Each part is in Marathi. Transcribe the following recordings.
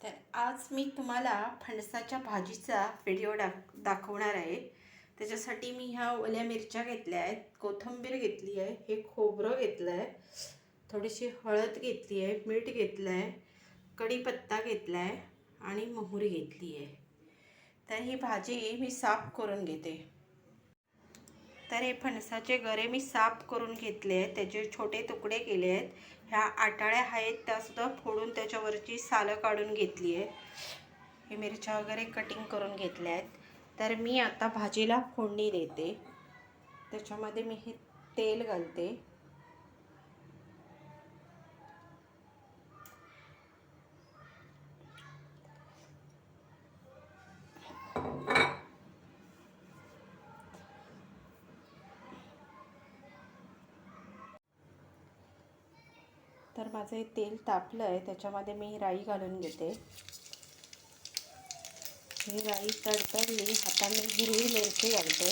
तर आज मी तुम्हाला फणसाच्या भाजीचा व्हिडिओ दाखवणार आहे। त्याच्यासाठी मी ह्या ओल्या मिरच्या घेतल्या आहेत, कोथिंबीर घेतली आहे, हे खोबरं घेतलं आहे, थोडीशी हळद घेतली आहे, मीठ घेतलं आहे, कढीपत्ता घेतला आहे आणि मोहरी घेतली आहे। तर ही भाजी मी साफ करून घेते। तर हे फणसाचे गरे मी साफ करून घेतले आहेत, त्याचे छोटे तुकडे केले आहेत। ह्या आटाळ्या आहेत त्यासुद्धा फोडून त्याच्यावरची सालं काढून घेतली आहे। हे मिरच्या वगैरे कटिंग करून घेतल्या आहेत। तर मी आता भाजीला फोडणी देते। त्याच्यामध्ये मी हे तेल घालते, तर माझे तेल तापलं आहे, त्याच्यामध्ये मी राई घालून घेते। ही राई तडतडली, आता मी हिरवी मिरची घालते।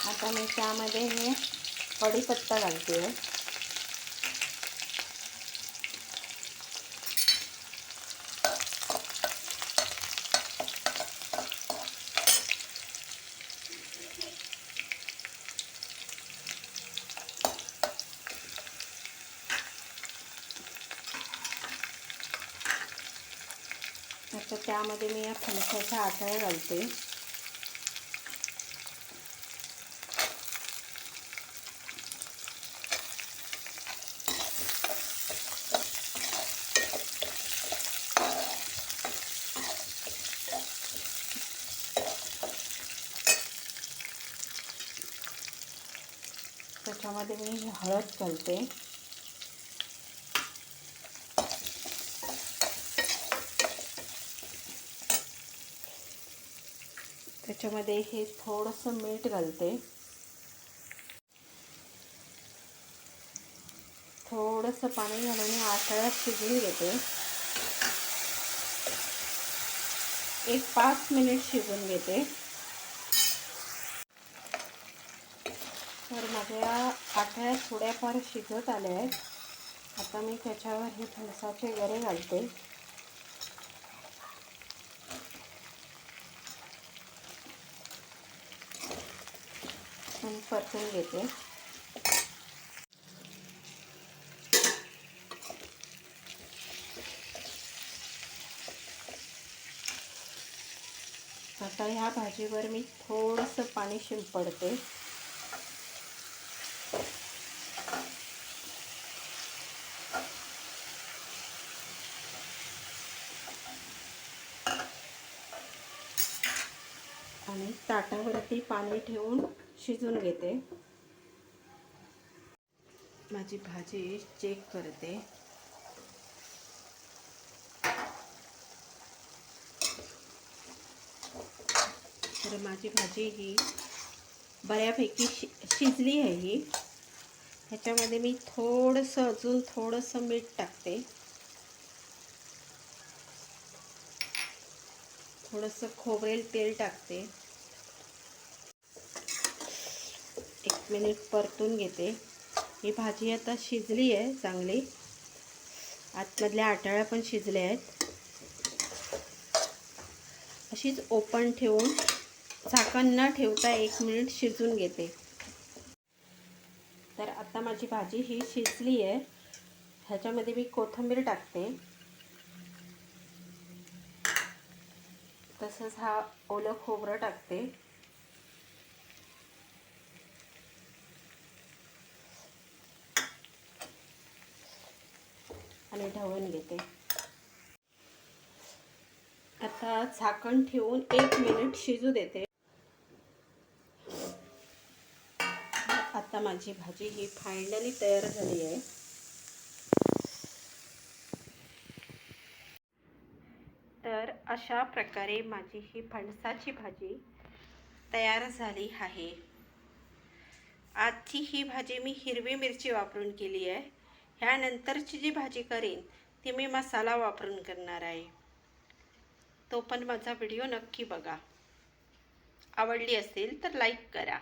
आता मी त्यामध्ये कढीपत्ता घालते। आता त्यामध्ये मी या फणसाच्या आटाळ्या घालते। त्याच्यामध्ये मी हळद घालते, त्याच्यामध्ये हे थोडंसं मीठ घालते, थोडंसं पाणी घालून आटाळ्यात शिजवून घेते। एक 5 मिनिट शिजवून घेते। तर माझ्या आटाळ्या थोड्याफार शिजत आल्या आहेत। आता मी त्याच्यावर हे फणसाचे गरे घालते, आणि परतून घेते। आता ह्या भाजीवर मी थोडंसं पाणी शिंपडते। आणि ताटावरती पाणी ठेवून शिजून घेते। माझी भाजी चेक करते। तर माझी भाजी ही बऱ्यापैकी शिजली आहे। ही ह्याच्यामध्ये मी अजून थोडंसं मीठ टाकते, थोडंसं खोबरेल तेल टाकते, 1 मिनिट परतून घेते। ही भाजी आता शिजली आहे चांगली, आतमधल्या आटाळ्या पण शिजल्या आहेत। अशीच ओपन ठेवून झाकण न ठेवता 1 मिनिट शिजून घेते। तर आता माझी भाजी ही शिजली आहे। ह्याच्यामध्ये मी कोथिंबीर टाकते, तसंच हा ओलं खोबरं टाकते, आणि ढवळून घेते। आता झाकण ठेवून 1 मिनिट शिजू देते। आता माझी भाजी ही फायनली तयार झाली आहे। तर अशा प्रकारे माझी ही फणसाची भाजी तयार झाली आहे। आजची ही भाजी मी हिरवी मिरची वापरून केली आहे। ह्यानंतरची जी भाजी करीन ती मी मसाला वापरून करणार आहे। तो पण माझा व्हिडिओ नक्की बघा। आवडली असेल तर लाईक करा।